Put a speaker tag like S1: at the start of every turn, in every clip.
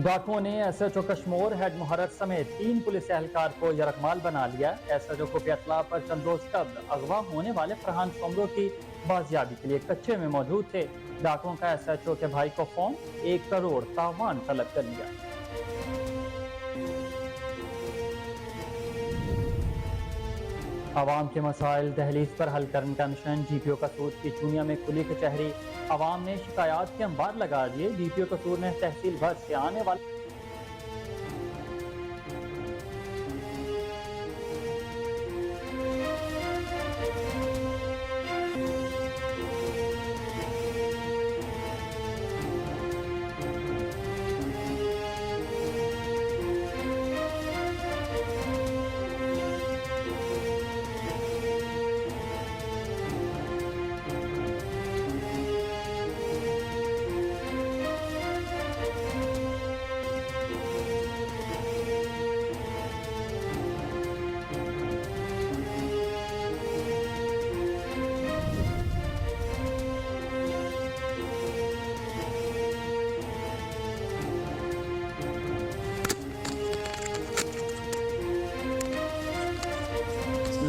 S1: ڈاکوؤں نے S H O Kashmore head محرر سمیت 3 پولیس اہلکار کو یرغمال بنا لیا۔ ایس ایچ او کو اطلاع پر چند روز قبل اغوا ہونے والے فرحان سومرو کی بازیابی کے لیے کچے میں موجود تھے۔ ڈاکوؤں کا ایس ایچ او کے بھائی کو فون 1 کروڑ تاوان طلب کر لیا۔ عوام کے مسائل دہلیز پر حل کرنے کا مشن۔ جی پی او قصور کی چونیا میں کھلی کچہری، عوام نے شکایات کے انبار لگا دیے۔ ڈی پی او قصور نے تحصیل بھر سے آنے والے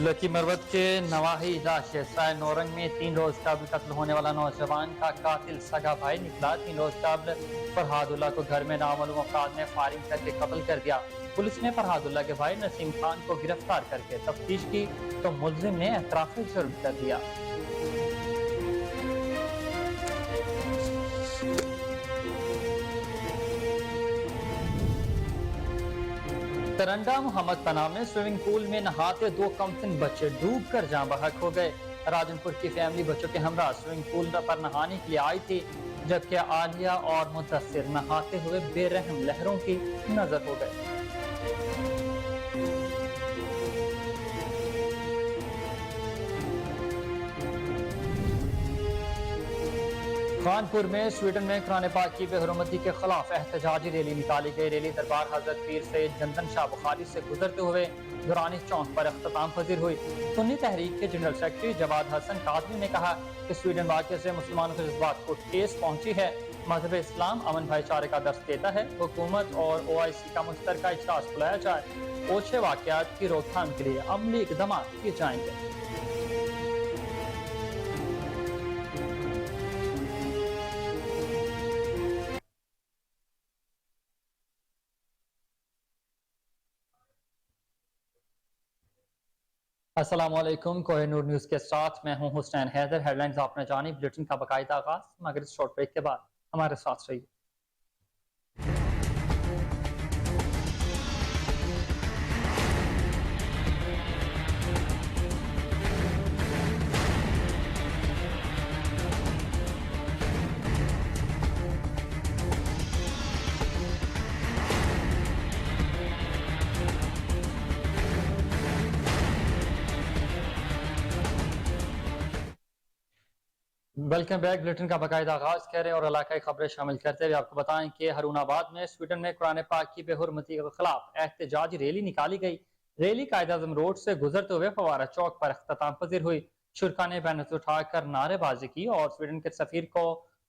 S1: لکی مروت کے نواحی علاقے سرائے نورنگ میں 3 روز قبل قتل ہونے والا نوجوان کا قاتل سگا بھائی نکلا۔ 3 روز قبل فرحاد اللہ کو گھر میں نامعلوم افراد نے فائرنگ کر کے قتل کر دیا۔ پولیس نے فرحاد اللہ کے بھائی نسیم خان کو گرفتار کر کے تفتیش کی تو ملزم نے اعتراف جرم کر دیا۔ ترنگا محمد پناہ میں سوئمنگ پول میں نہاتے 2 کمسن بچے ڈوب کر جاں بحق ہو گئے۔ راجن پور کی فیملی بچوں کے ہمراہ سوئمنگ پول پر نہانے کے لیے آئی تھی، جبکہ عالیہ اور مدثر نہاتے ہوئے بے رحم لہروں کی نظر ہو گئے۔ خانپور میں سویڈن میں قرآن پاک کی بے حرمتی کے خلاف احتجاجی ریلی نکالی گئی۔ ریلی دربار حضرت پیر سید جندن شاہ بخاری سے گزرتے ہوئے دورانی چوک پر اختتام پذیر ہوئی۔ سنی تحریک کے جنرل سیکرٹری جواد حسن کاظمی نے کہا کہ سویڈن واقعے سے مسلمانوں کے جذبات کو ٹھیس پہنچی ہے۔ مذہب اسلام امن بھائی چارے کا درس دیتا ہے۔ حکومت اور OIC کا مشترکہ اجلاس بلایا جائے۔ اوچھے واقعات کی روک تھام کے لیے عملی اقدامات کیے جائیں گے۔ السلام علیکم، کوہ نور نیوز کے ساتھ میں ہوں حسین حیدر۔ ہیڈ لائنز آپ نے جانی، بلیٹن کا باقاعدہ آغاز مگر اس شارٹ بریک کے بعد ہمارے ساتھ رہیے۔ Welcome back. بلیٹن کا باقاعدہ آغاز کریں اور علاقائی خبریں شامل کرتے ہوئے آپ کو بتائیں کہ ہارون آباد میں سویڈن میں قرآن پاک کی بے حرمتی کے خلاف احتجاجی ریلی نکالی گئی۔ ریلی قائد اعظم روڈ سے گزرتے ہوئے فوارہ چوک پر اختتام پذیر ہوئی۔ شرکا نے بینرز اٹھا کر نعرے بازی کی اور سویڈن کے سفیر کو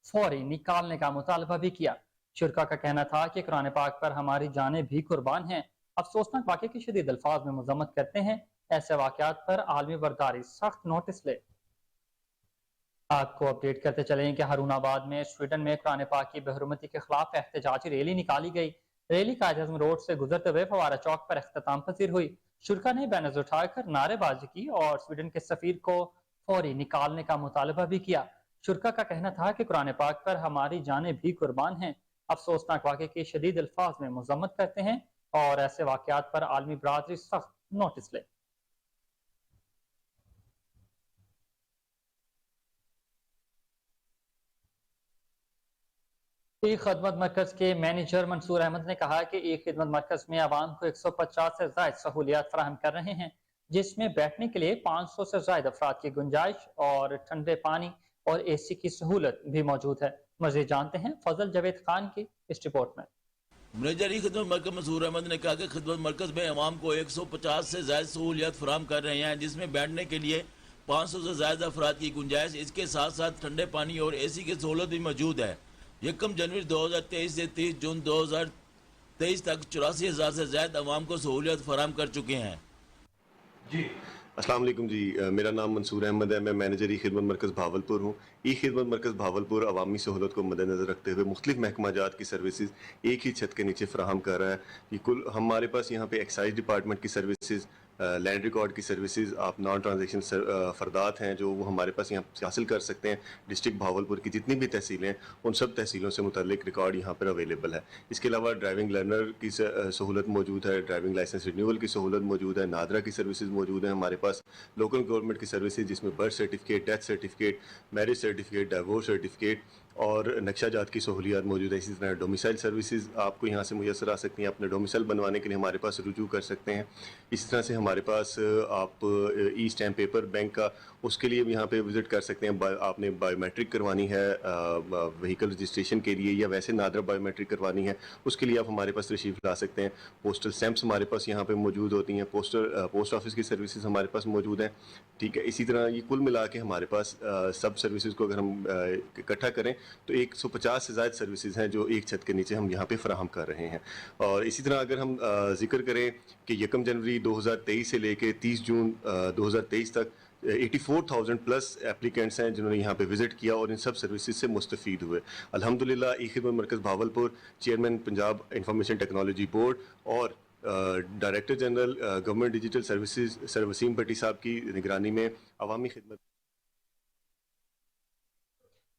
S1: فوری نکالنے کا مطالبہ بھی کیا۔ شرکا کا کہنا تھا کہ قرآن پاک پر ہماری جانیں بھی قربان ہیں۔ افسوسناک واقعے کی شدید الفاظ میں مذمت کرتے ہیں۔ ایسے واقعات پر عالمی برداری سخت نوٹس لے۔ آپ کو اپڈیٹ کرتے چلیں کہ ہارون آباد میں سویڈن میں قرآن پاک کی بے حرمتی کے خلاف احتجاجی ریلی نکالی گئی۔ ریلی قائد اعظم روڈ سے گزرتے ہوئے فوارہ چوک پر اختتام پذیر ہوئی۔ شرکا نے بینرز اٹھا کر نعرے بازی کی اور سویڈن کے سفیر کو فوری نکالنے کا مطالبہ بھی کیا۔ شرکا کا کہنا تھا کہ قرآن پاک پر ہماری جانیں بھی قربان ہیں۔ افسوسناک واقعے کی شدید الفاظ میں مذمت کرتے ہیں اور ایسے واقعات پر عالمی برادری سخت نوٹس لے۔ ای خدمت مرکز کے مینیجر منصور احمد نے کہا کہ ای خدمت مرکز میں عوام کو 150 سے زائد سہولیات فراہم کر رہے ہیں، جس میں بیٹھنے کے لیے 500 سے زائد افراد کی گنجائش اور ٹھنڈے پانی اور AC کی سہولت بھی موجود ہے۔ مزید جانتے ہیں فضل جاوید خان کی اس رپورٹ میں۔
S2: منیجر ای خدمت مرکز منصور احمد نے کہا کہ خدمت مرکز میں عوام کو 150 سے زائد سہولیات فراہم کر رہے ہیں، جس میں بیٹھنے کے لیے 500 سے زائد افراد کی گنجائش، اس کے ساتھ ساتھ ٹھنڈے پانی اور AC کی سہولت بھی موجود ہے۔ 1 جنوری 2023 سے 30 جون 2023 23 تک 84,000 سے زائد عوام کو سہولیات فراہم کر چکے ہیں.
S3: جی
S4: السلام علیکم جی، میرا نام منصور احمد ہے. میں مینیجر ای خدمت مرکز بھاولپور ہوں. ای خدمت مرکز بھاولپور عوامی سہولت کو مد نظر رکھتے ہوئے مختلف محکمہ جات کی سروسز ایک ہی چھت کے نیچے فراہم کر رہا ہے. یہ کل ہمارے پاس یہاں پہ ایکسائز ڈپارٹمنٹ کی سروسز، لینڈ ریکارڈ کی سروسز، آپ نان ٹرانزیکشن فردات ہیں جو وہ ہمارے پاس یہاں سے حاصل کر سکتے ہیں. ڈسٹرکٹ بھاولپور کی جتنی بھی تحصیلیں ہیں ان سب تحصیلوں سے متعلق ریکارڈ یہاں پر اویلیبل ہے. اس کے علاوہ ڈرائیونگ لرنر کی سہولت موجود ہے، ڈرائیونگ لائسنس رینیول کی سہولت موجود ہے، نادرا کی سروسز موجود ہیں ہمارے پاس، لوکل گورنمنٹ کی سروسز جس میں birth certificate, death certificate, marriage certificate, divorce certificate اور نقشہ جات کی سہولیات موجود ہے. اسی طرح ڈومیسائل سروسز آپ کو یہاں سے میسر آ سکتی ہیں. اپنے ڈومیسائل بنوانے کے لیے ہمارے پاس رجوع کر سکتے ہیں. اسی طرح سے ہمارے پاس آپ ای اسٹیمپ پیپر بینک کا، اس کے لیے بھی یہاں پہ وزٹ کر سکتے ہیں. آپ نے بایو میٹرک کروانی ہے وہیکل رجسٹریشن کے لیے یا ویسے نادرا بایو میٹرک کروانی ہے، اس کے لیے آپ ہمارے پاس تشریف لا سکتے ہیں. پوسٹل اسٹیمپس ہمارے پاس یہاں پہ موجود ہوتی ہیں. پوسٹ آفس کی سروسز ہمارے پاس موجود ہیں. ٹھیک ہے، اسی طرح یہ کل ملا کے ہمارے پاس سب سروسز کو اگر ہم اکٹھا کریں تو 150 سے زائد سروسز ہیں جو ایک چھت کے نیچے ہم یہاں پہ فراہم کر رہے ہیں. اور اسی طرح اگر ہم ذکر کریں کہ 1 جنوری 2023 سے لے کے 30 جون 2023 تک 84,000 پلس ایپلیکینٹس ہیں جنہوں نے یہاں پہ وزٹ کیا اور ان سب سروسز سے مستفید ہوئے. الحمدللہ ای خدمت مرکز Bahawalpur, chairman Punjab information technology board اور director general government digital services sir Waseem Bhatti صاحب کی نگرانی میں عوامی خدمت.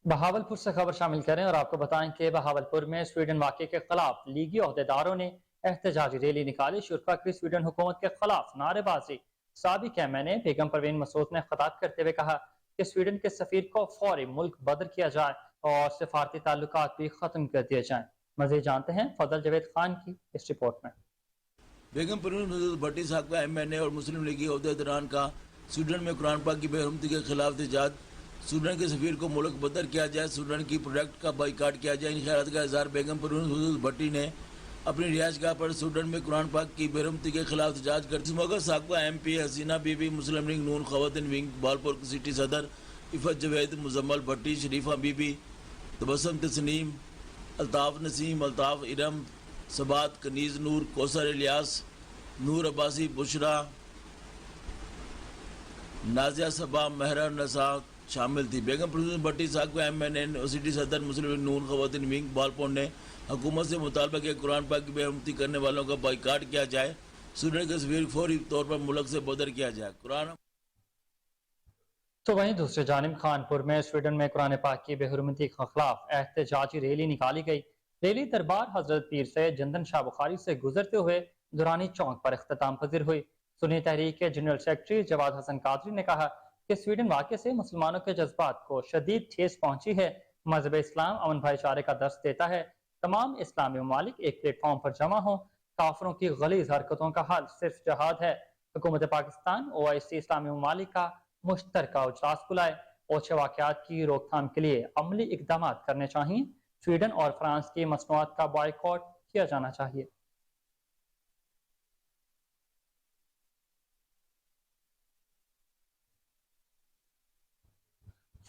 S1: بہاولپور سے خبر شامل کریں اور آپ کو بتائیں کہ بہاولپور میں سویڈن واقعے کے خلاف لیگی عہدیداروں نے احتجاجی ریلی نکالی. شرکا کی سویڈن حکومت کے خلاف نعرے بازی. سابق ایم این اے بیگم پروین مسعود نے خطاب کرتے ہوئے کہا کہ سویڈن کے سفیر کو فوری ملک بدر کیا جائے اور سفارتی تعلقات بھی ختم کر دیے جائیں. مزید جانتے ہیں فضل جاوید خان کی اس رپورٹ میں.
S2: بیگم پروین مسعود بھٹی صاحب کا ایم این اے اور مسلم لیگی عہدیداران کا سویڈن میں قرآن پاک کی بے حرمتی کے خلاف احتجاج. سوڈان کے سفیر کو ملک بدر کیا جائے، سوڈان کی پروڈکٹ کا بائیکاٹ کیا جائے. ان خیالات کا اظہار بیگم پروین مسعود بھٹی نے اپنی رہائش گاہ پر سوڈان میں قرآن پاک کی بے حرمتی کے خلاف احتجاج کرتے. اس موقع سابقہ M P Haseena Bibi, Muslim League Noon خواتین ونگ بہاولپور سٹی صدر عفت جاوید، مزمل بھٹی، شریفہ بی بی، تبسم تسنیم، الطاف نسیم، الطاف ارم، ثبات، کنیز نور، کوثر الیاس، نور عباسی، بشرا، نازیہ صبا، مہرہ نسا شامل تھی. بیگم پروین بھٹی صاحب کو ایم این اے سٹی صدر مسلم لیگ نون خواتین ونگ بہاولپور نے حکومت سے مطالبہ کیا قرآن پاک کی بے حرمتی کرنے والوں کا بائیکاٹ کیا جائے، سوڈان کے سفیر فوری طور پر ملک سے بدر کیا جائے. قرآن
S1: تو وہیں دوسری جانب خانپور میں سویڈن میں قرآن پاک کی بے حرمتی کے خلاف احتجاجی ریلی نکالی گئی. ریلی دربار حضرت پیر سے جندن شاہ بخاری سے گزرتے ہوئے دورانی چوک پر اختتام پذیر ہوئی. سنی تحریک کے جنرل سیکرٹری جواد حسن قادری نے کہا کہ سویڈن واقعے سے مسلمانوں کے جذبات کو شدید ٹھیس پہنچی ہے. مذہب اسلام امن بھائی چارے کا درس دیتا ہے. تمام اسلامی ممالک ایک پلیٹ فارم پر جمع ہوں. کافروں کی غلیظ حرکتوں کا حل صرف جہاد ہے. حکومت پاکستان OIC اسلامی ممالک کا مشترکہ اجلاس بلائے. اوچھے واقعات کی روک تھام کے لیے عملی اقدامات کرنے چاہیے. سویڈن اور فرانس کی مصنوعات کا بائیکاٹ کیا جانا چاہیے.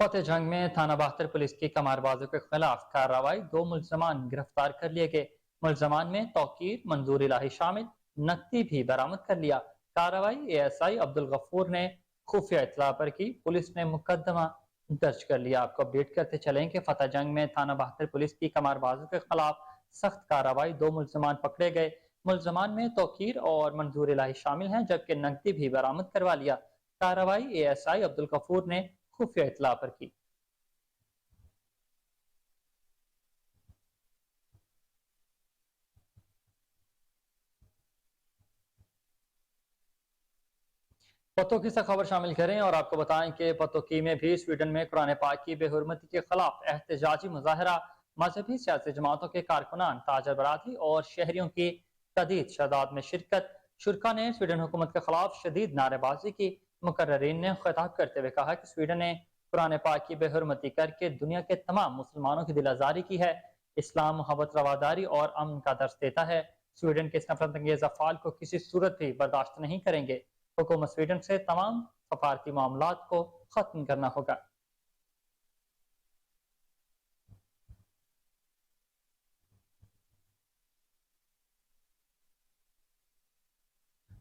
S1: فتح جنگ میں تھانہ باختر پولیس کی کمار بازوں کے خلاف کارروائی. 2 ملزمان گرفتار کر لیے گئے. ملزمان میں توقیر، منظور الہی شامل. نقدی بھی برآمد کر لیا. کارروائی ASI عبدالغفور نے خفیہ اطلاع پر کی. پولیس نے مقدمہ درج کر لیا. آپ کو اپڈیٹ کرتے چلیں کہ فتح جنگ میں تھانہ باختر پولیس کی کمار بازوں کے خلاف سخت کارروائی. 2 ملزمان پکڑے گئے. ملزمان میں توقیر اور منظور الہی شامل ہیں جبکہ نقدی بھی برآمد کروا لیا. کارروائی ASI عبدالغفور نے خفیہ اطلاع پر کی. پتوکی سے خبر شامل کریں اور آپ کو بتائیں کہ پتوکی میں بھی سویڈن میں قرآن پاک کی بے حرمتی کے خلاف احتجاجی مظاہرہ. مذہبی سیاسی جماعتوں کے کارکنان، تاجر برادری اور شہریوں کی شدید تعداد میں شرکت. شرکا نے سویڈن حکومت کے خلاف شدید نعرے بازی کی. مقررین نے خطاب کرتے ہوئے کہا کہ سویڈن نے قرآن پاک کی بے حرمتی کر کے دنیا کے تمام مسلمانوں کی دل آزاری کی ہے. اسلام محبت، رواداری اور امن کا درس دیتا ہے. سویڈن کے اس نفرت انگیز افعال کو کسی صورت بھی برداشت نہیں کریں گے. حکومت سویڈن سے تمام سفارتی معاملات کو ختم کرنا ہوگا.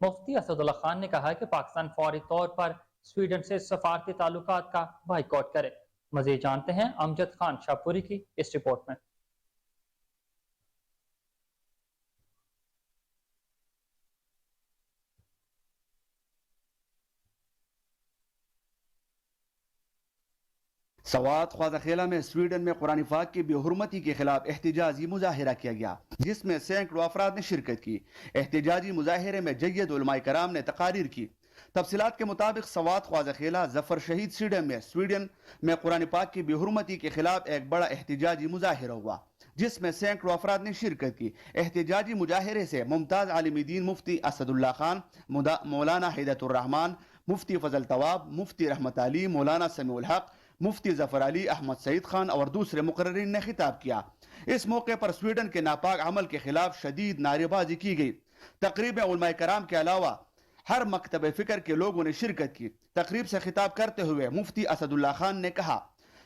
S1: مفتی اسداللہ خان نے کہا کہ پاکستان فوری طور پر سویڈن سے سفارتی تعلقات کا بائیکاٹ کرے۔ مزید جانتے ہیں امجد خان شاپوری کی اس رپورٹ میں۔
S5: سوات خواجہ خیلہ میں سویڈن میں قرآن پاک کی بے حرمتی کے خلاف احتجاجی مظاہرہ کیا گیا، جس میں سینکڑوں افراد نے شرکت کی۔ احتجاجی مظاہرے میں جید علماء کرام نے تقاریر کی۔ تفصیلات کے مطابق سوات خواجہ خیلہ ظفر شہید اسٹیڈیم میں سویڈن میں قرآن پاک کی بے حرمتی کے خلاف ایک بڑا احتجاجی مظاہرہ ہوا، جس میں سینکڑوں افراد نے شرکت کی۔ احتجاجی مظاہرے سے ممتاز عالم دین مفتی اسداللہ خان، مولانا ہدایت الرحمان، مفتی فضل طواب، مفتی رحمت علی، مولانا سمیع الحق، مفتی ظفر علی، احمد سعید خان اور دوسرے مقررین نے خطاب کیا۔ اس موقع پر سویڈن کے ناپاک عمل کے خلاف شدید نعرے بازی کی گئی۔ تقریب میں علماء کرام کے علاوہ ہر مکتب فکر کے لوگوں نے شرکت کی۔ تقریب سے خطاب کرتے ہوئے مفتی اسداللہ خان نے کہا،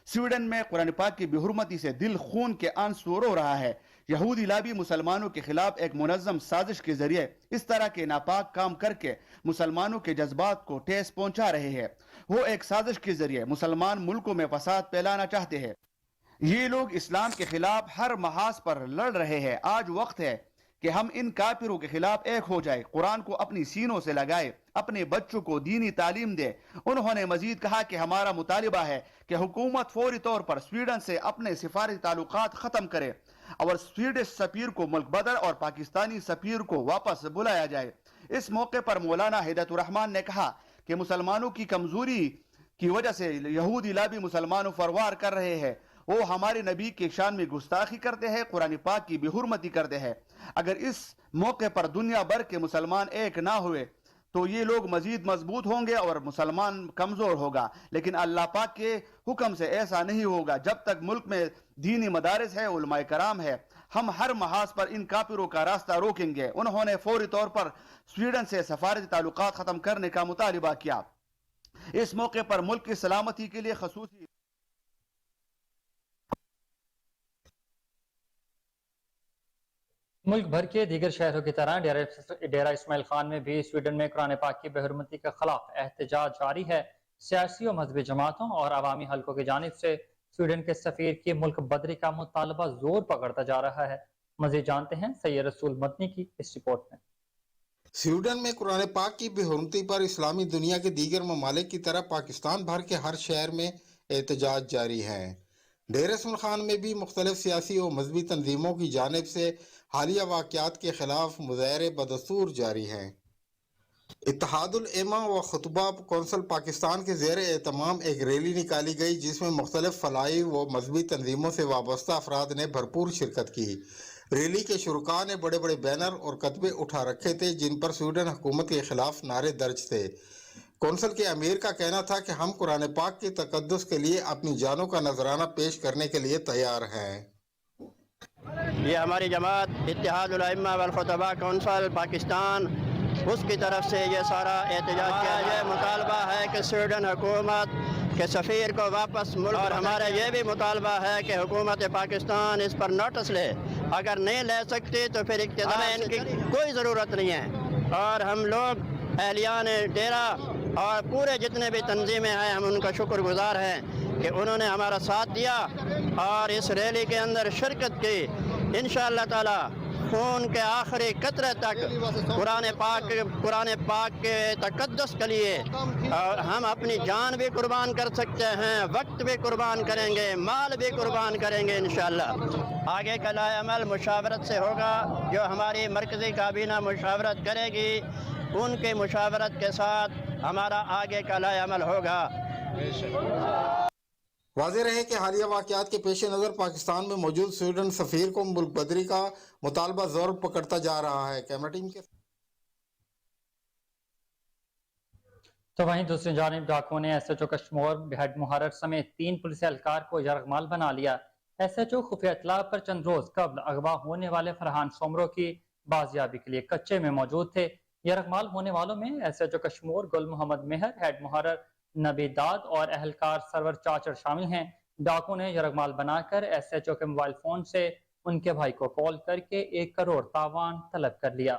S5: سویڈن میں قرآن پاک کی بے حرمتی سے دل خون کے آنسو رو رہا ہے۔ یہودی لابی مسلمانوں کے خلاف ایک منظم سازش کے ذریعے اس طرح کے ناپاک کام کر کے مسلمانوں کے جذبات کو ٹھیس پہنچا رہے ہیں۔ وہ ایک سازش کے ذریعے مسلمان ملکوں میں فساد پھیلانا چاہتے ہیں۔ یہ لوگ اسلام کے خلاف ہر محاذ پر لڑ رہے ہیں۔ آج وقت ہے کہ ہم ان کافروں کے خلاف ایک ہو جائے، قرآن کو اپنی سینوں سے لگائے، اپنے بچوں کو دینی تعلیم دے۔ انہوں نے مزید کہا کہ ہمارا مطالبہ ہے کہ حکومت فوری طور پر سویڈن سے اپنے سفارتی تعلقات ختم کرے اور سویڈش سفیر کو ملک بدر اور پاکستانی سفیر کو واپس بلایا جائے۔ اس موقع پر مولانا ہدایت الرحمان نے کہا کہ مسلمانوں کی کمزوری کی وجہ سے یہودی لابی مسلمانوں پر وار کر رہے ہیں۔ وہ ہمارے نبی کے شان میں گستاخی کرتے ہیں، قرآن پاک کی بے حرمتی کرتے ہیں۔ اگر اس موقع پر دنیا بھر کے مسلمان ایک نہ ہوئے تو یہ لوگ مزید مضبوط ہوں گے اور مسلمان کمزور ہوگا، لیکن اللہ پاک کے حکم سے ایسا نہیں ہوگا۔ جب تک ملک میں دینی مدارس ہے، علماء کرام ہے، ہم ہر محاذ پر ان کافروں کا راستہ روکیں گے۔ انہوں نے فوری طور پر سویڈن سے سفارتی تعلقات ختم کرنے کا مطالبہ کیا۔ اس موقع پر ملک کی سلامتی کے لیے خصوصی
S1: ملک بھر کے دیگر شہروں کی طرح ڈیرہ اسماعیل خان میں بھی سویڈن میں قرآن پاک کی بے حرمتی کے خلاف احتجاج جاری ہے۔ سیاسی و مذہبی جماعتوں اور عوامی حلقوں کی جانب سے سویڈن کے سفیر کی ملک بدری کا مطالبہ زور پکڑتا جا رہا ہے۔ مزید جانتے ہیں سید رسول مدنی کی اس رپورٹ میں۔
S6: سویڈن میں قرآن پاک کی بے حرمتی پر اسلامی دنیا کے دیگر ممالک کی طرح پاکستان بھر کے ہر شہر میں احتجاج جاری ہے۔ ڈیرہ اسماعیل خان میں بھی مختلف سیاسی و مذہبی تنظیموں کی جانب سے حالیہ واقعات کے خلاف مظاہرے بدستور جاری ہیں۔ اتحاد الائمہ و خطبہ کونسل پاکستان کے زیر اہتمام ایک ریلی نکالی گئی، جس میں مختلف فلاحی و مذہبی تنظیموں سے وابستہ افراد نے بھرپور شرکت کی۔ ریلی کے شرکاء نے بڑے بڑے بینر اور کتبے اٹھا رکھے تھے جن پر سویڈن حکومت کے خلاف نعرے درج تھے۔ کونسل کے امیر کا کہنا تھا کہ ہم قرآن پاک کے تقدس کے لیے اپنی جانوں کا نذرانہ پیش کرنے کے لیے تیار ہیں۔
S7: یہ ہماری جماعت اتحاد الائمہ والخطباء کونسل پاکستان، اس کی طرف سے یہ سارا احتجاج کیا یہ مطالبہ ہے کہ سویڈن حکومت کے سفیر کو واپس ملک، اور ہمارا یہ بھی مطالبہ ہے کہ حکومت پاکستان اس پر نوٹس لے۔ اگر نہیں لے سکتی تو پھر اقتدار ان کی کوئی ضرورت نہیں ہے۔ اور ہم لوگ اہلیان ڈیرہ اور پورے جتنے بھی تنظیمیں ہیں، ہم ان کا شکر گزار ہیں کہ انہوں نے ہمارا ساتھ دیا اور اس ریلی کے اندر شرکت کی۔ انشاءاللہ تعالی خون کے آخری قطرے تک قرآن پاک کے تقدس کے لیے اور ہم اپنی جان بھی قربان کر سکتے ہیں، وقت بھی قربان کریں گے، مال بھی قربان کریں گے انشاءاللہ۔ آگے کا لائے عمل مشاورت سے ہوگا، جو ہماری مرکزی کابینہ مشاورت کرے گی، ان کے مشاورت کے ساتھ ہمارا آگے کا لائے عمل ہوگا۔
S6: واضح رہے کہ حالیہ واقعات کے پیش نظر پاکستان میں موجود سویڈن سفیر کو ملک بدری کا مطالبہ زور پکڑتا جا رہا ہے۔ کیمرہ ٹیم کے
S1: تو وہیں دوسری جانب ڈاکوؤں نے S H O Kashmore head محرر سمیت 3 پولیس اہلکار کو یرغمال بنا لیا۔ ایس ایچ او خفیہ اطلاع پر چند روز قبل اغوا ہونے والے فرحان سومرو کی بازیابی کے لیے کچے میں موجود تھے۔ یرغمال ہونے والوں میں ایس ایچ او کشمور گل محمد مہر، ہیڈ محرر نبی داد اور اہلکار سرور چاچر شامل ہیں۔ ڈاکوؤں نے یرغمال بنا کر ایس ایچ او کے موبائل فون سے ان کے بھائی کو کال کر کے 1 کروڑ تاوان طلب کر لیا۔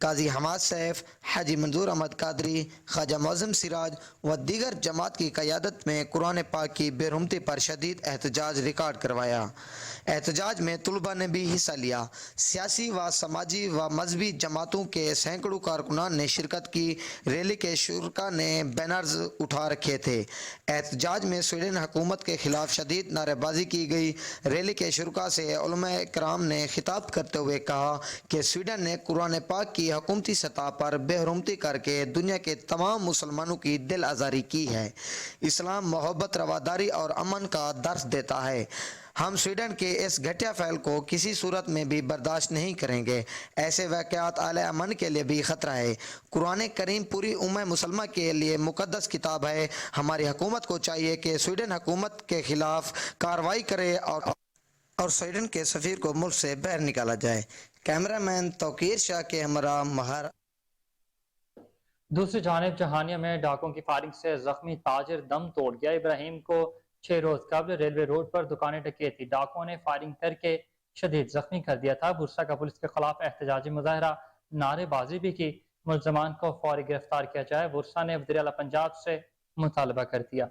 S8: قاضی حماد سیف، حاجی منظور احمد قادری، خواجہ معظم سراج و دیگر جماعت کی قیادت میں قرآن پاک کی بے حرمتی پر شدید احتجاج ریکارڈ کروایا۔ احتجاج میں طلباء نے بھی حصہ لیا۔ سیاسی و سماجی و مذہبی جماعتوں کے سینکڑوں کارکنان نے شرکت کی۔ ریلی کے شرکاء نے بینرز اٹھا رکھے تھے۔ احتجاج میں سویڈن حکومت کے خلاف شدید نعرے بازی کی گئی۔ ریلی کے شرکاء سے علماء کرام نے خطاب کرتے ہوئے کہا کہ سویڈن نے قرآن پاک کی حکومتی سطح پر بے حرمتی کر کے دنیا کے تمام مسلمانوں کی دل آزاری کی ہے۔ اسلام محبت، رواداری اور امن کا درس دیتا ہے۔ ہم سویڈن کے اس گھٹیا فعل کو کسی صورت میں بھی برداشت نہیں کریں گے۔ ایسے واقعات اہل امن کے لیے بھی خطرہ ہے۔ قرآن کریم پوری امت مسلمہ کے لیے مقدس کتاب ہے۔ ہماری حکومت کو چاہیے کہ سویڈن حکومت کے خلاف کارروائی کرے اور سویڈن کے سفیر کو ملک سے باہر نکالا جائے۔ کیمرہ مین توقیر شاہ کے ہمراہ مہر۔
S1: دوسری جانب جہانیہ میں ڈاکوں کی فائرنگ سے زخمی تاجر دم توڑ گیا۔ ابراہیم کو 6 روز قبل ریلوے روڈ پر دکانیں ڈکیتی تھی، ڈاکوں نے فائرنگ کر کے شدید زخمی کر دیا تھا۔ برسا کا پولیس کے خلاف احتجاجی مظاہرہ، نعرے بازی بھی کی۔ ملزمان کو فوری گرفتار کیا جائے۔ برسا نے وزیر اعلیٰ پنجاب سے مطالبہ کر دیا۔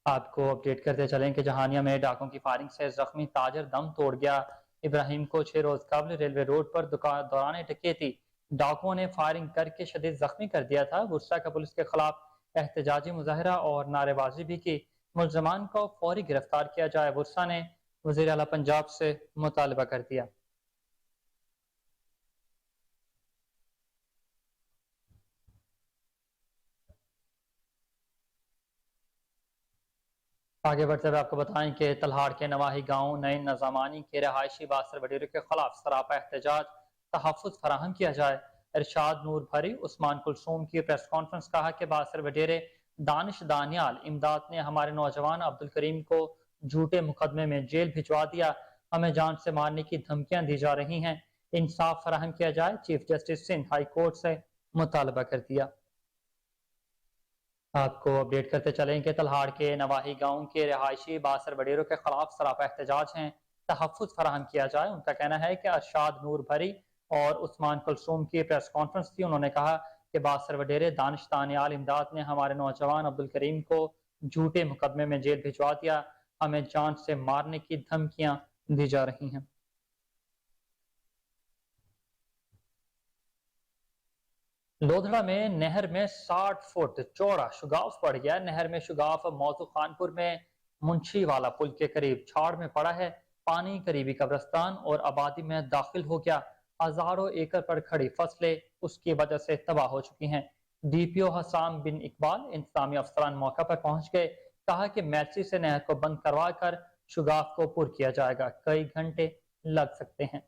S1: آپ کو اپڈیٹ کرتے چلیں کہ جہانیہ میں ڈاکوں کی فائرنگ سے زخمی تاجر دم توڑ گیا۔ ابراہیم کو 6 روز قبل ریلوے روڈ پر دوران ڈکیتی، ڈاکوں نے فائرنگ کر کے شدید زخمی کر دیا تھا۔ برسا کا پولیس کے خلاف احتجاجی مظاہرہ اور نعرے بازی بھی کی۔ ملزمان کو فوری گرفتار کیا جائے۔ برسا نے وزیر اعلیٰ پنجاب سے مطالبہ کر دیا۔ آگے بڑھتے ہوئے آپ کو بتائیں کہ تلہاڑ کے نواحی گاؤں نئی نظامانی کے رہائشی باسر وڈیرے کے خلاف سراپا احتجاج، تحفظ فراہم کیا جائے۔ ارشاد نور بھری، عثمان کلثوم کی پریس کانفرنس، کہا کہ باسر وڈیرے دانش دانیال امداد نے ہمارے نوجوان عبدالکریم کو جھوٹے مقدمے میں جیل بھجوا دیا، ہمیں جان سے مارنے کی دھمکیاں دی جا رہی ہیں، انصاف فراہم کیا جائے۔ Chief justice Sindh high court سے مطالبہ کر دیا۔ آپ کو اپڈیٹ کرتے چلیں کہ تلہاڑ کے نواحی گاؤں کے رہائشی باسر وڈیروں کے خلاف سراپا احتجاج ہیں، تحفظ فراہم کیا جائے۔ ان کا کہنا ہے کہ ارشاد نور بھری اور عثمان کلثوم کی پریس کانفرنس تھی، انہوں نے کہا کہ باسر وڈیرے دانش دانیال امداد نے ہمارے نوجوان عبدالکریم کو جھوٹے مقدمے میں جیل بھجوا دیا، ہمیں جان سے مارنے کی دھمکیاں دی جا رہی ہیں۔ لودھڑا میں نہر میں 60 فٹ چوڑا شگاف پڑ گیا۔ نہر میں شگاف موضوع خانپور میں منشی والا پل کے قریب چھاڑ میں پڑا ہے۔ پانی قریبی قبرستان اور آبادی میں داخل ہو گیا۔ ہزاروں ایکڑ پر کھڑی فصلیں اس کی وجہ سے تباہ ہو چکی ہیں۔ ڈی پی او حسام بن اقبال انتظامی افسران موقع پر پہنچ گئے، کہا کہ میلسی سے نہر کو بند کروا کر شگاف کو پر کیا جائے گا، کئی گھنٹے لگ سکتے ہیں۔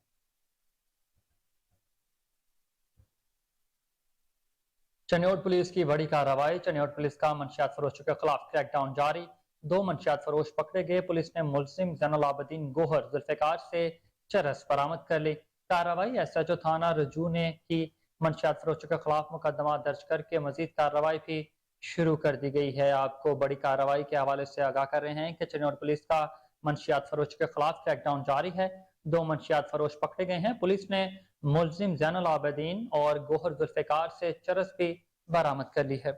S1: چنیوٹ پولیس کی بڑی کارروائی، چنیوٹ پولیس کا منشیات فروشوں کے خلاف کریک ڈاؤن جاری، 2 منشیات فروش پکڑے گئے۔ پولیس نے ملزم زین العابدین گوہر ذوالفقار سے چرس برآمد کر لی۔ کارروائی ایس ایچ او تھانہ رجوع نے کی۔ منشیات فروشوں کے خلاف مقدمہ درج کر کے مزید کارروائی بھی شروع کر دی گئی ہے۔ آپ کو بڑی کارروائی کے حوالے سے آگاہ کر رہے ہیں کہ چنیوٹ پولیس کا منشیات فروشوں کے خلاف کریک ڈاؤن جاری ہے، 2 منشیات فروش پکڑے گئے ہیں۔ پولیس نے ملزم زین العابدین اور گوہر ذوالفقار سے چرس بھی برآمد کر لی ہے۔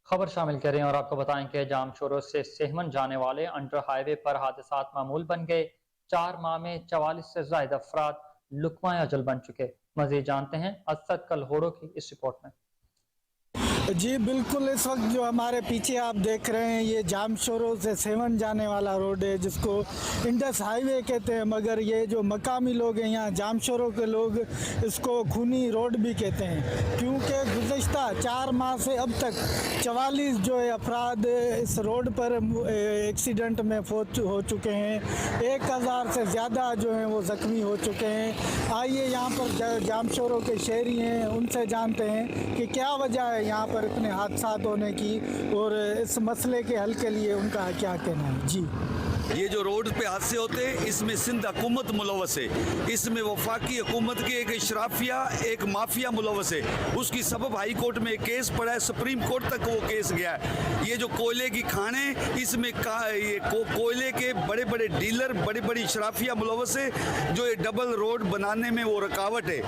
S1: خبر شامل کریں اور آپ کو بتائیں کہ جام شوروں سے سہمن جانے والے انڈر ہائی وے پر حادثات معمول بن گئے۔ 4 ماہ میں 44 سے زائد افراد لقمہ اجل بن چکے۔ مزید جانتے ہیں اسد کلہوڑوں کی اس رپورٹ میں۔
S9: جی بالکل، اس وقت جو ہمارے پیچھے آپ دیکھ رہے ہیں یہ جام شوروں سے سیون جانے والا روڈ ہے، جس کو انڈس ہائی وے کہتے ہیں، مگر یہ جو مقامی لوگ ہیں یہاں جام شوروں کے لوگ اس کو خونی روڈ بھی کہتے ہیں، کیونکہ گزشتہ 4 ماہ سے اب تک 44 جو ہے افراد اس روڈ پر ایکسیڈنٹ میں فوت ہو چکے ہیں، 1000 سے زیادہ جو ہیں وہ زخمی ہو چکے ہیں۔ آئیے یہاں پر جام شوروں کے شہری ہیں، ان سے جانتے ہیں کہ کیا وجہ ہے یہاں پر اتنے حادثات ہونے کی اور اس مسئلے کے حل کے لیے ان کا کیا کہنا ہے۔ جی
S10: یہ جو روڈ پہ حادثے ہوتے ہیں اس میں سندھ حکومت ملوث ہے، اس میں وفاقی حکومت کے ایک اشرافیہ ایک مافیا ملوث ہے. اس کی سبب ہائی کورٹ میں ایک کیس پڑا ہے، سپریم کورٹ تک وہ کیس گیا ہے. یہ جو کوئلے کی کھانے اس میں کوئلے کے بڑے بڑے ڈیلر بڑی بڑی اشرافیہ ملوث ہے، جو یہ ڈبل روڈ بنانے میں وہ رکاوٹ ہے.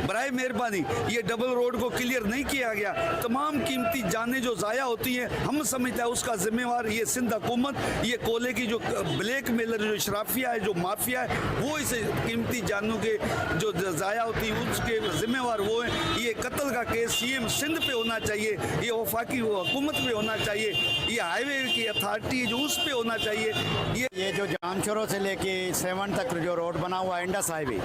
S10: برائے مہربانی یہ ڈبل روڈ کو کلیئر نہیں کیا گیا، تمام قیمتی جانیں جو ضائع ہوتی ہیں ہم سمجھتے ہیں اس کا ذمہ وار یہ سندھ حکومت، یہ کولے کی جو بلیک میلر جو اشرافیہ ہے جو مافیا ہے وہ اس قیمتی جانوں کے جو ضائع ہوتی ہیں اس کے ذمہ وار وہ ہیں. یہ قتل کا کیس سی ایم سندھ پہ ہونا چاہیے، یہ وفاقی حکومت پہ ہونا چاہیے، یہ ہائی وے کی اتھارٹی جو اس پہ ہونا چاہیے.
S11: یہ جو جامشورو سے لے کے 7 تک جو روڈ بنا ہوا ہے انڈس ہائی وے،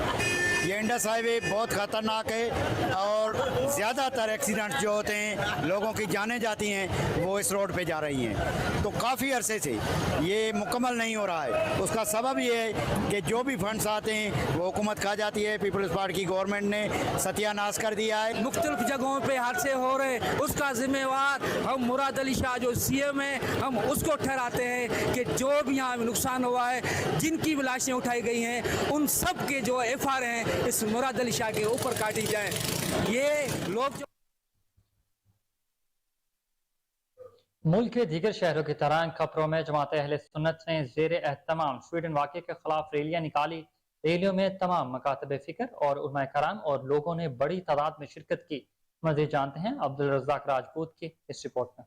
S11: یہ انڈس ہائی وے بہت خطرناک ہے اور زیادہ تر ایکسیڈنٹ جو ہوتے ہیں لوگوں کی جانیں جاتی ہیں وہ اس روڈ پہ جا رہی ہیں. تو کافی عرصے سے یہ مکمل نہیں ہو رہا ہے. اس کا سبب یہ ہے کہ جو بھی فنڈز آتے ہیں وہ حکومت کھا جاتی ہے. پیپلز پارٹی کی گورنمنٹ نے ستیہ ناش کر دیا ہے.
S12: مختلف جگہوں پہ حادثے ہو رہے ہیں، اس کا ذمہ وار ہم مراد علی شاہ جو سی ایم ہے ہم اس کو ٹھہراتے ہیں کہ جو بھی یہاں نقصان ہوا ہے جن کی لاشیں اٹھائی گئی ہیں ان سب کے جو ایف آر ہیں اس مراد علی شاہ کے اوپر کاٹی جائیں. یہ لوگ جو
S1: ملک کے دیگر شہروں کی طرح کھپروں میں جماعت اہل سنت نے زیر اہتمام سویڈن واقعے کے خلاف ریلیاں نکالی. ریلیوں میں تمام مکاتب فکر اور علماء کرام اور لوگوں نے بڑی تعداد میں شرکت کی. مزید جانتے ہیں عبدالرزاق راجپوت کی اس رپورٹ میں.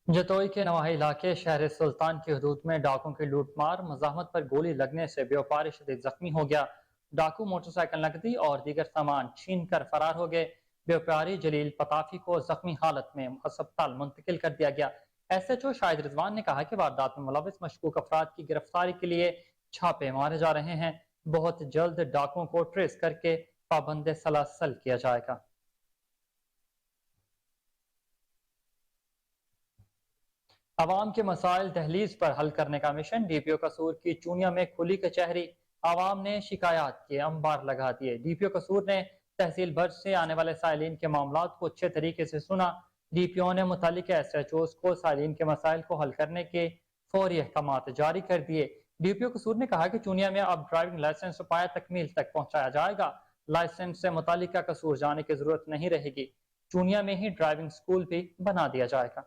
S1: جتوئی کے نواحی علاقے شہر سلطان کی حدود میں ڈاکوں کی لوٹ مار مزاحمت پر گولی لگنے سے بیوپاری شدید زخمی ہو گیا. ڈاکو موٹر سائیکل نقدی اور دیگر سامان چھین کر فرار ہو گئے. بیوپاری جلیل پتافی کو زخمی حالت میں ہسپتال منتقل کر دیا گیا. ایس ایچ او شاہد رضوان نے کہا کہ واردات میں ملوث مشکوک افراد کی گرفتاری کے لیے چھاپے مارے جا رہے ہیں. بہت جلد ڈاکوں کو ٹریس کر کے پابند سلاسل کیا جائے گا. عوام کے مسائل دہلیز پر حل کرنے کا مشن. ڈی پی او قصور کی چونیا میں کھلی کچہری. عوام نے شکایات کے انبار لگا دیے. ڈی پی او قصور نے تحصیل بھر سے آنے والے سائلین کے معاملات کو اچھے طریقے سے سنا. ڈی پی او نے متعلقہ ایس ایچ اوز کو سائلین کے مسائل کو حل کرنے کے فوری احکامات جاری کر دیے. ڈی پی او قصور نے کہا کہ چونیا میں اب ڈرائیونگ لائسنس پایا تکمیل تک پہنچایا جائے گا. لائسنس سے متعلقہ قصور جانے کی ضرورت نہیں رہے گی. چونیا میں ہی ڈرائیونگ سکول بھی بنا دیا جائے گا.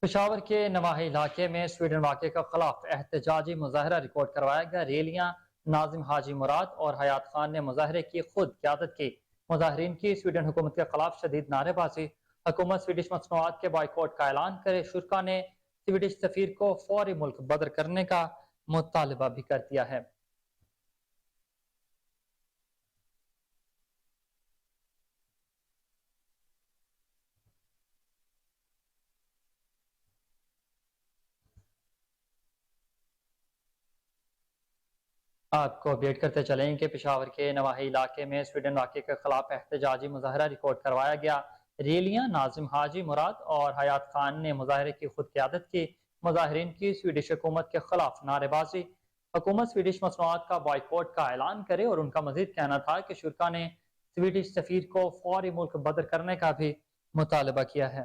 S1: پشاور کے نواحی علاقے میں سویڈن واقعے کے خلاف احتجاجی مظاہرہ ریکارڈ کروایا گیا. ریلیاں ناظم حاجی مراد اور حیات خان نے مظاہرے کی خود قیادت کی. مظاہرین کی سویڈن حکومت کے خلاف شدید نعرے بازی. حکومت سویڈش مصنوعات کے بائیکاٹ کا اعلان کرے. شرکا نے سویڈش سفیر کو فوری ملک بدر کرنے کا مطالبہ بھی کر دیا ہے. آپ کو اپڈیٹ کرتے چلیں کہ پشاور کے نواحی علاقے میں سویڈن واقعے کے خلاف احتجاجی مظاہرہ ریکارڈ کروایا گیا. ریلیاں ناظم حاجی مراد اور حیات خان نے مظاہرے کی خود قیادت کی. مظاہرین کی سویڈش حکومت کے خلاف نعرے بازی. حکومت سویڈش مصنوعات کا بائیکاٹ کا اعلان کرے اور ان کا مزید کہنا تھا کہ شرکا نے سویڈش سفیر کو فوری ملک بدر کرنے کا بھی مطالبہ کیا ہے.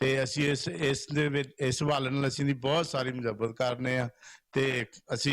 S13: ਤੇ ਅਸੀਂ ਇਸ ਹਵਾਲੇ ਨਾਲ ਅਸੀਂ ਦੀ ਬਹੁਤ ਸਾਰੀ ਮੁਹੱਬਤ ਕਰਨੇ ਆ ਤੇ ਅਸੀਂ